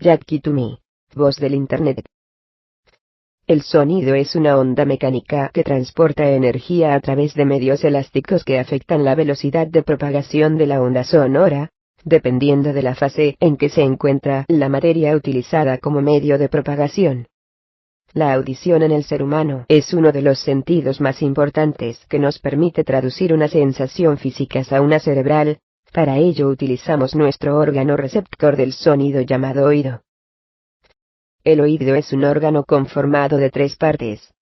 Jackie to me, voz del Internet. El sonido es una onda mecánica que transporta energía a través de medios elásticos que afectan la velocidad de propagación de la onda sonora, dependiendo de la fase en que se encuentra la materia utilizada como medio de propagación. La audición en el ser humano es uno de los sentidos más importantes que nos permite traducir una sensación física a una cerebral. Para ello utilizamos nuestro órgano receptor del sonido llamado oído. El oído es un órgano conformado de 3 partes.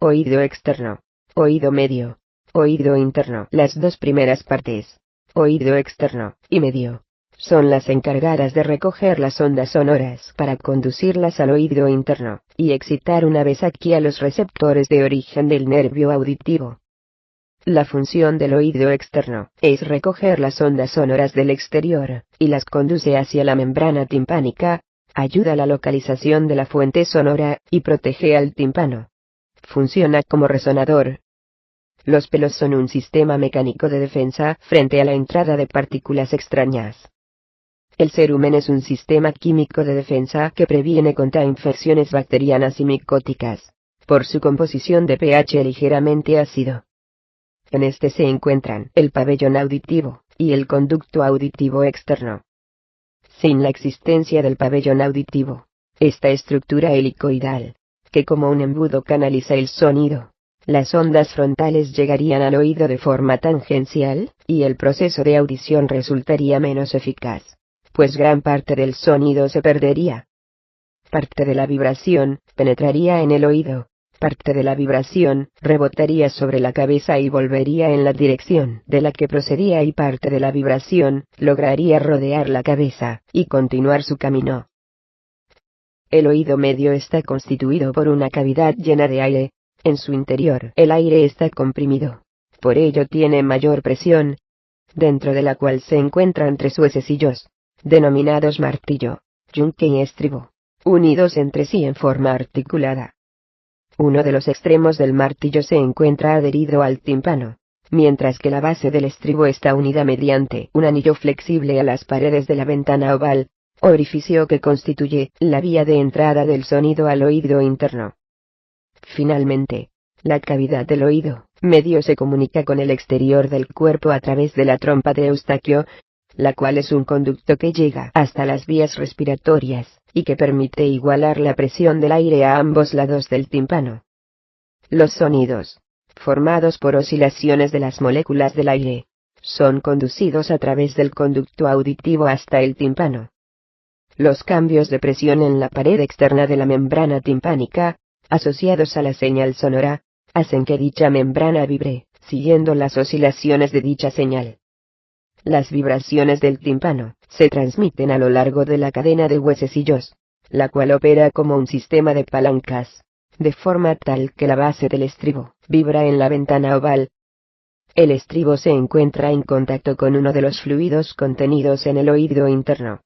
Oído externo, oído medio, oído interno. Las 2 primeras partes, oído externo y medio, son las encargadas de recoger las ondas sonoras para conducirlas al oído interno, y excitar una vez aquí a los receptores de origen del nervio auditivo. La función del oído externo es recoger las ondas sonoras del exterior, y las conduce hacia la membrana timpánica, ayuda a la localización de la fuente sonora, y protege al tímpano. Funciona como resonador. Los pelos son un sistema mecánico de defensa frente a la entrada de partículas extrañas. El cerumen es un sistema químico de defensa que previene contra infecciones bacterianas y micóticas, por su composición de pH ligeramente ácido. En este se encuentran el pabellón auditivo y el conducto auditivo externo. Sin la existencia del pabellón auditivo, esta estructura helicoidal, que como un embudo canaliza el sonido, las ondas frontales llegarían al oído de forma tangencial, y el proceso de audición resultaría menos eficaz, pues gran parte del sonido se perdería. Parte de la vibración penetraría en el oído. Parte de la vibración rebotaría sobre la cabeza y volvería en la dirección de la que procedía, y parte de la vibración lograría rodear la cabeza y continuar su camino. El oído medio está constituido por una cavidad llena de aire. En su interior el aire está comprimido, por ello tiene mayor presión, dentro de la cual se encuentran 3 huesecillos, denominados martillo, yunque y estribo, unidos entre sí en forma articulada. Uno de los extremos del martillo se encuentra adherido al tímpano, mientras que la base del estribo está unida mediante un anillo flexible a las paredes de la ventana oval, orificio que constituye la vía de entrada del sonido al oído interno. Finalmente, la cavidad del oído medio se comunica con el exterior del cuerpo a través de la trompa de Eustaquio, la cual es un conducto que llega hasta las vías respiratorias, y que permite igualar la presión del aire a ambos lados del tímpano. Los sonidos, formados por oscilaciones de las moléculas del aire, son conducidos a través del conducto auditivo hasta el tímpano. Los cambios de presión en la pared externa de la membrana timpánica, asociados a la señal sonora, hacen que dicha membrana vibre, siguiendo las oscilaciones de dicha señal. Las vibraciones del tímpano se transmiten a lo largo de la cadena de huesecillos, la cual opera como un sistema de palancas, de forma tal que la base del estribo vibra en la ventana oval. El estribo se encuentra en contacto con uno de los fluidos contenidos en el oído interno.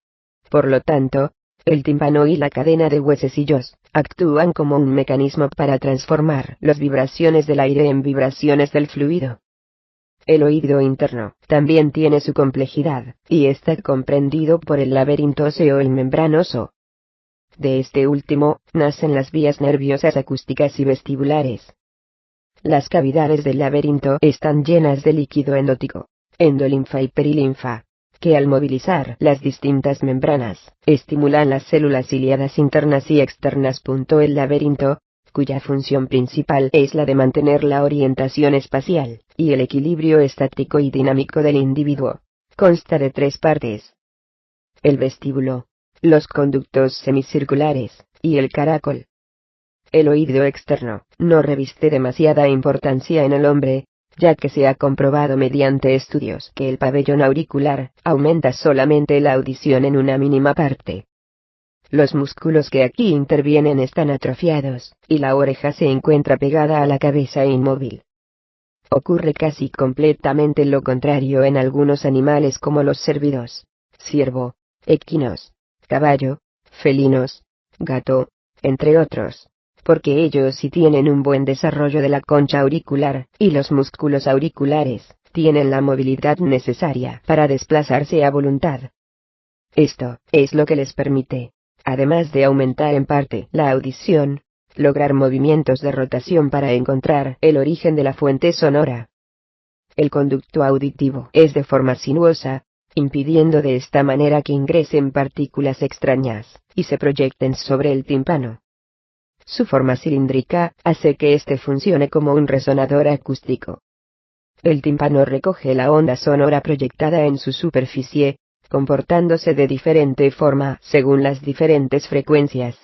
Por lo tanto, el tímpano y la cadena de huesecillos actúan como un mecanismo para transformar las vibraciones del aire en vibraciones del fluido. El oído interno también tiene su complejidad, y está comprendido por el laberinto óseo o el membranoso. De este último, nacen las vías nerviosas acústicas y vestibulares. Las cavidades del laberinto están llenas de líquido endótico, endolinfa y perilinfa, que al movilizar las distintas membranas, estimulan las células ciliadas internas y externas. El laberinto, cuya función principal es la de mantener la orientación espacial y el equilibrio estático y dinámico del individuo, consta de 3 partes: el vestíbulo, los conductos semicirculares, y el caracol. El oído externo no reviste demasiada importancia en el hombre, ya que se ha comprobado mediante estudios que el pabellón auricular aumenta solamente la audición en una mínima parte. Los músculos que aquí intervienen están atrofiados, y la oreja se encuentra pegada a la cabeza e inmóvil. Ocurre casi completamente lo contrario en algunos animales como los cérvidos, ciervo, equinos, caballo, felinos, gato, entre otros, porque ellos sí tienen un buen desarrollo de la concha auricular, y los músculos auriculares tienen la movilidad necesaria para desplazarse a voluntad. Esto es lo que les permite además de aumentar en parte la audición, lograr movimientos de rotación para encontrar el origen de la fuente sonora. El conducto auditivo es de forma sinuosa, impidiendo de esta manera que ingresen partículas extrañas y se proyecten sobre el tímpano. Su forma cilíndrica hace que éste funcione como un resonador acústico. El tímpano recoge la onda sonora proyectada en su superficie, comportándose de diferente forma según las diferentes frecuencias.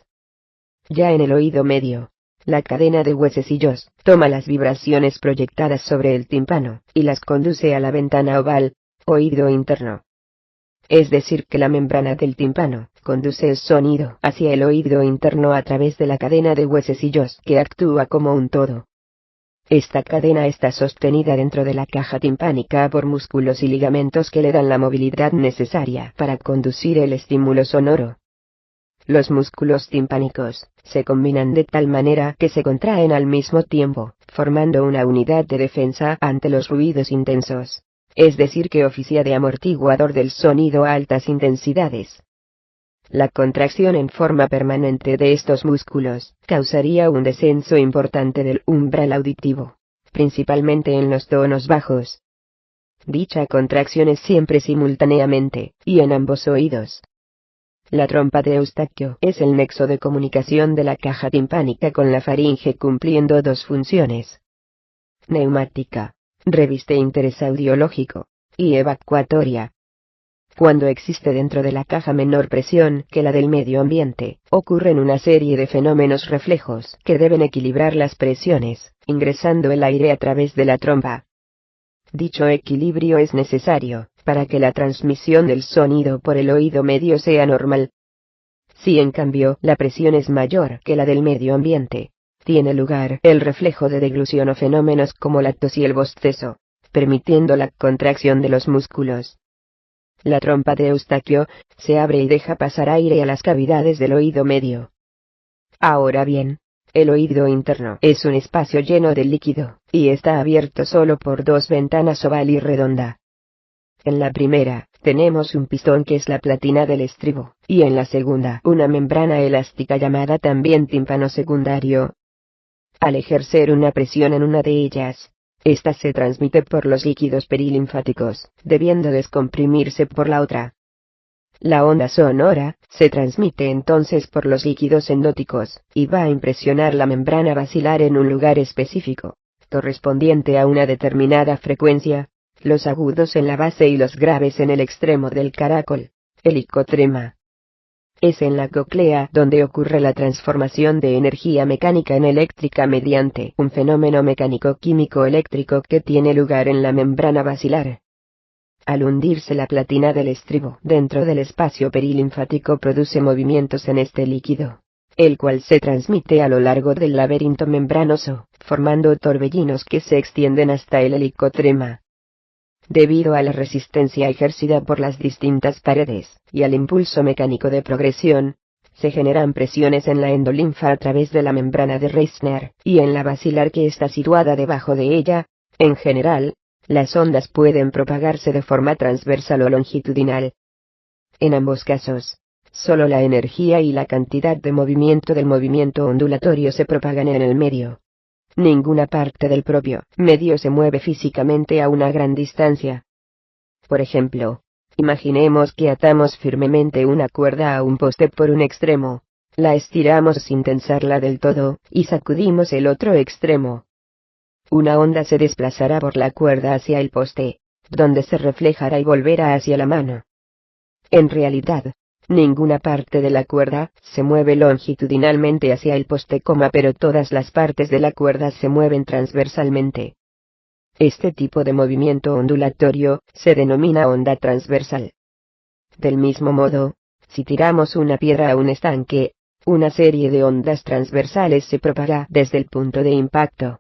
Ya en el oído medio, la cadena de huesecillos toma las vibraciones proyectadas sobre el tímpano y las conduce a la ventana oval, oído interno. Es decir que la membrana del tímpano conduce el sonido hacia el oído interno a través de la cadena de huesecillos que actúa como un todo. Esta cadena está sostenida dentro de la caja timpánica por músculos y ligamentos que le dan la movilidad necesaria para conducir el estímulo sonoro. Los músculos timpánicos se combinan de tal manera que se contraen al mismo tiempo, formando una unidad de defensa ante los ruidos intensos, es decir que oficia de amortiguador del sonido a altas intensidades. La contracción en forma permanente de estos músculos causaría un descenso importante del umbral auditivo, principalmente en los tonos bajos. Dicha contracción es siempre simultáneamente, y en ambos oídos. La trompa de Eustaquio es el nexo de comunicación de la caja timpánica con la faringe, cumpliendo dos funciones: neumática, reviste interés audiológico, y evacuatoria. Cuando existe dentro de la caja menor presión que la del medio ambiente, ocurren una serie de fenómenos reflejos que deben equilibrar las presiones, ingresando el aire a través de la trompa. Dicho equilibrio es necesario para que la transmisión del sonido por el oído medio sea normal. Si en cambio la presión es mayor que la del medio ambiente, tiene lugar el reflejo de deglución o fenómenos como la tos y el bostezo, permitiendo la contracción de los músculos. La trompa de Eustaquio se abre y deja pasar aire a las cavidades del oído medio. Ahora bien, el oído interno es un espacio lleno de líquido, y está abierto solo por dos ventanas oval y redonda. En la primera, tenemos un pistón que es la platina del estribo, y en la segunda una membrana elástica llamada también tímpano secundario. Al ejercer una presión en una de ellas, esta se transmite por los líquidos perilinfáticos, debiendo descomprimirse por la otra. La onda sonora se transmite entonces por los líquidos endóticos, y va a impresionar la membrana basilar en un lugar específico, correspondiente a una determinada frecuencia, los agudos en la base y los graves en el extremo del caracol, helicotrema. Es en la cóclea donde ocurre la transformación de energía mecánica en eléctrica mediante un fenómeno mecánico-químico eléctrico que tiene lugar en la membrana basilar. Al hundirse la platina del estribo dentro del espacio perilinfático produce movimientos en este líquido, el cual se transmite a lo largo del laberinto membranoso, formando torbellinos que se extienden hasta el helicotrema. Debido a la resistencia ejercida por las distintas paredes, y al impulso mecánico de progresión, se generan presiones en la endolinfa a través de la membrana de Reissner, y en la basilar que está situada debajo de ella. En general, las ondas pueden propagarse de forma transversal o longitudinal. En ambos casos, solo la energía y la cantidad de movimiento del movimiento ondulatorio se propagan en el medio. Ninguna parte del propio medio se mueve físicamente a una gran distancia. Por ejemplo, imaginemos que atamos firmemente una cuerda a un poste por un extremo, la estiramos sin tensarla del todo, y sacudimos el otro extremo. Una onda se desplazará por la cuerda hacia el poste, donde se reflejará y volverá hacia la mano. En realidad, ninguna parte de la cuerda se mueve longitudinalmente hacia el poste, pero todas las partes de la cuerda se mueven transversalmente. Este tipo de movimiento ondulatorio se denomina onda transversal. Del mismo modo, si tiramos una piedra a un estanque, una serie de ondas transversales se propaga desde el punto de impacto.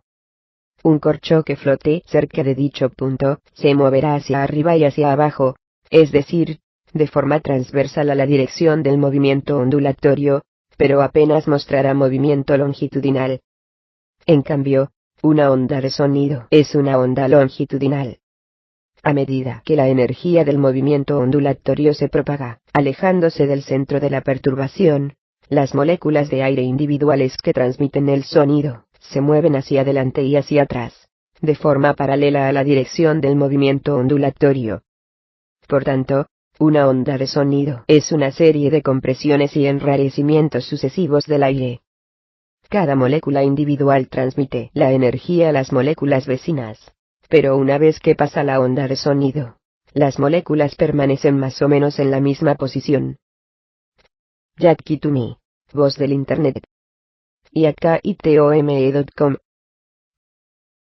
Un corcho que flote cerca de dicho punto se moverá hacia arriba y hacia abajo, es decir, de forma transversal a la dirección del movimiento ondulatorio, pero apenas mostrará movimiento longitudinal. En cambio, una onda de sonido es una onda longitudinal. A medida que la energía del movimiento ondulatorio se propaga, alejándose del centro de la perturbación, las moléculas de aire individuales que transmiten el sonido, se mueven hacia adelante y hacia atrás, de forma paralela a la dirección del movimiento ondulatorio. Por tanto, una onda de sonido es una serie de compresiones y enrarecimientos sucesivos del aire. Cada molécula individual transmite la energía a las moléculas vecinas, pero una vez que pasa la onda de sonido, las moléculas permanecen más o menos en la misma posición. Jack Kitumi, voz del Internet. Y acá itome.com